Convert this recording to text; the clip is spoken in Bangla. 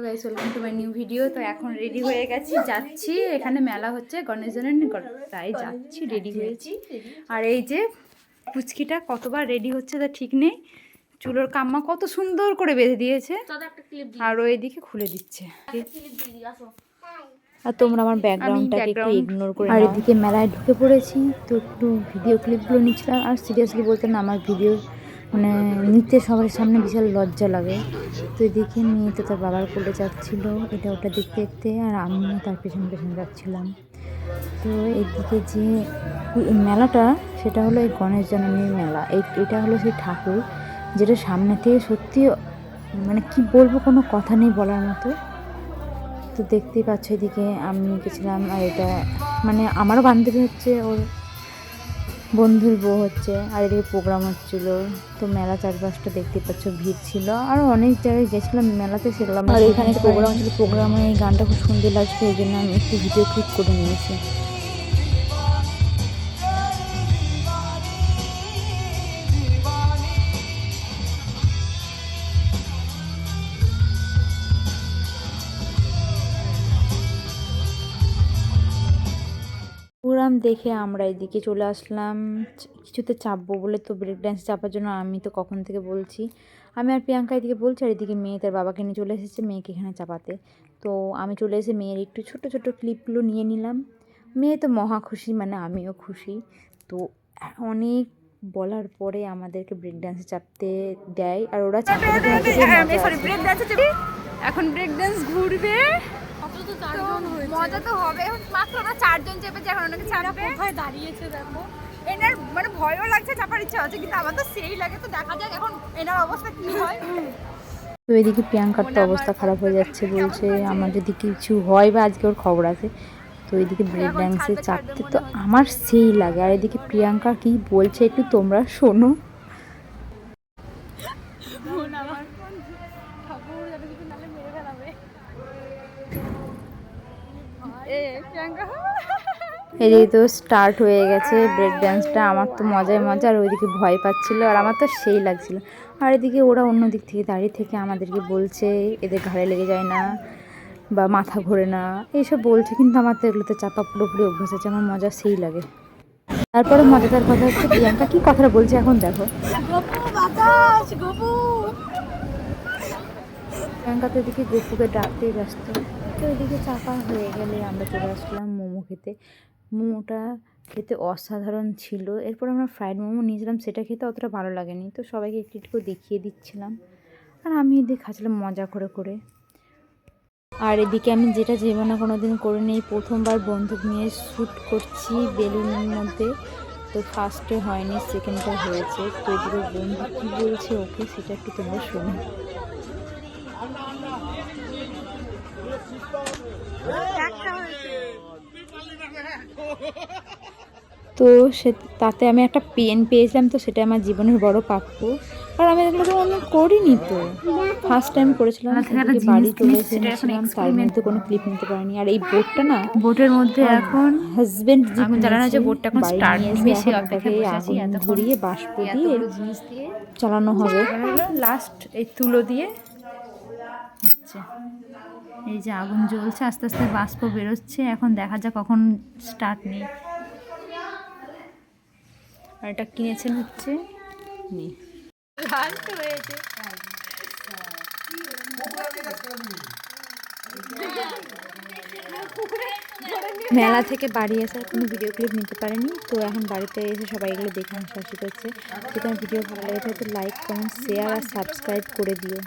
Guys, welcome to my new video. তো এখন রেডি হয়ে গেছি, যাচ্ছি। এখানে মেলা হচ্ছে গণেশজনের নিকট, তাই যাচ্ছি, রেডি হয়েছি। আর এই যে পুচকিটা কতবার রেডি হচ্ছে তা ঠিক নেই। চুলোর কাম্মা কত সুন্দর করে বেঁধে দিয়েছে, আর ওই দিকে খুলে দিচ্ছে। আর তোমরা আমার ব্যাকগ্রাউন্ডটাকে একটু ইগনোর করে আর নাও। এদিকে মেলায় ঢুকে পড়েছি, তো একটু ভিডিও ক্লিপগুলো নিচ্ছিলাম। আর সিরিয়াসলি বলতে না, আমার ভিডিও মানে নিতে সবার সামনে বিশাল লজ্জা লাগে। তো এদিকে মেয়ে তো তার বাবার কোলে যাচ্ছিল এটা ওটা দেখতে দেখতে, আর আমিও তার পেছন পেছন যাচ্ছিলাম। তো এদিকে যে মেলাটা, সেটা হলো এই গণেশ জননীর মেলা। এটা হলো সেই ঠাকুর যেটা সামনে থেকে সত্যি মানে কি বলবো, কোনো কথা নেই বলার মতো। তো দেখতেই পাচ্ছ, এদিকে আমি গেছিলাম, আর এটা মানে আমারও বান্ধবী হচ্ছে, ওর বন্ধুর বউ হচ্ছে, আর এদিকে প্রোগ্রাম হচ্ছিলো। তো মেলা চারপাশটা দেখতে পাচ্ছ, ভিড় ছিল। আরও অনেক জায়গায় গেছিলাম মেলাতে, সেগুলো আর এখানে প্রোগ্রাম ছিল। প্রোগ্রামে এই গানটা খুব সুন্দর লাগছিল, এই জন্য আমি একটু ভিডিও ক্লিপ করে নিয়েছি। প্রোগ্রাম দেখে আমরা এদিকে চলে আসলাম কিছুতে চাপবো বলে। তো ব্রেক ড্যান্স চাপার জন্য আমি তো কখন থেকে বলছি, আমি আর প্রিয়াঙ্কা এদিকে বলছি, আর এদিকে মেয়ে তার বাবাকে নিয়ে চলে এসেছে মেয়েকে এখানে চাপাতে। তো আমি চলে এসে মেয়ের একটু ছোট ছোট ক্লিপগুলো নিয়ে নিলাম। মেয়ে তো মহা খুশি, মানে আমিও খুশি। তো অনেক বলার পরে আমাদেরকে ব্রেক ড্যান্সে চাপতে দেয়, আর ওরা এখন ব্রেক ড্যান্স ঘুরবে। মজা তো হবে, মাত্র ওরা 4 জন চেপেছে, এখন ওনাকে চাপবে। কোথায় দাঁড়িয়েছে দেখো, এনার মানে ভয়ও লাগছে, চাপার ইচ্ছা আছে, কিন্তু আমার তো সেই লাগে। তো দেখা যাক এখন এনার অবস্থা কি হয়। তো এদিকে প্রিয়াঙ্কার তো অবস্থা খারাপ হয়ে যাচ্ছে, বলছে আমার যদি কিছু হয় বা আজকে ওর খবর আছে। তো এদিকে ব্রেক ড্যান্সে চাপতে তো আমার সেই লাগে, আর এদিকে প্রিয়াঙ্কা কি বলছে একটু তোমরা শোনো। এদিকে তো স্টার্ট হয়ে গেছে ব্রেক ড্যান্সটা। আমার তো মজায় মজা, আর ওইদিকে ভয় পাচ্ছিল, আর আমার তো সেই লাগছিল। আর এদিকে ওরা অন্য দিক থেকে দাঁড়িয়ে থেকে আমাদেরকে বলছে এদের ঘাড়ে লেগে যায় না বা মাথা ঘোরে না, এইসব বলছে। কিন্তু আমার তো এগুলোতে চাপা পুরোপুরি অভ্যাস আছে, আমার মজা সেই লাগে। তারপরে মজাদার কথা হচ্ছে, প্রিয়াঙ্কা কি কথাটা বলছে এখন দেখো। প্রিয়াঙ্কা তো এদিকে গপুকে ডাকতেই ব্যস্ত। তো এদিকে চাপা হয়ে গেলে আমরা চলে আসলাম মোমো খেতে। মোমোটা খেতে অসাধারণ ছিল। এরপর আমরা ফ্রাইড মোমো নিয়েছিলাম, সেটা খেতে অতটা ভালো লাগেনি। তো সবাইকে একটু একটু দেখিয়ে দিচ্ছিলাম, আর আমি এদিকে খাচ্ছিলাম মজা করে করে। আর এদিকে আমি যেটা জীবনে কোনো দিন করিনি, প্রথমবার বন্দুক নিয়ে শ্যুট করছি বেলুনের মধ্যে। তো ফার্স্টে হয়নি, সেকেন্ডটা হয়েছে। তো এদিকে বন্ধু কী বলছে ওকে, সেটা একটু তোমরা শোনো। তো সে তাতে আমি একটা পেন পেয়েছিলাম, তো সেটা আমার জীবনের বড় প্রাপ্য। আর আমি এগুলো তো অনেক করিনি, তো ফার্স্ট টাইম করেছিলাম। এদিকে বাড়ি চলে এসেছিলাম, তার মধ্যে কোনো ক্লিপ নিতে পারিনি। আর এই বোটটা না, বোটের মধ্যে এখন হাজবেন্ড জ্বালানো যে বোটটা এখন স্টার্ট নিবে, সেই অপেক্ষায় বসে আছি। আগুন ধরিয়ে বাষ্প দিয়ে জিনিস দিয়ে চালানো হবে। লাস্ট এই তুলো দিয়ে হচ্ছে, এই যে আগুন জ্বলছে, আস্তে আস্তে বাষ্প বেরোচ্ছে। এখন দেখা যাক কখন স্টার্ট নেই। আর এটা কিনেছেন হচ্ছে মেলা থেকে বাড়ি আসার কোনো ভিডিও ক্লিপ নিতে পারেনি। তো এখন বাড়িতে এসে সবাই এগুলো দেখে হাসাহাসি করছে। যদি আমার ভিডিও ভালো লাগে থাকে তো লাইক, কমেন্ট, শেয়ার আর সাবস্ক্রাইব করে দিও।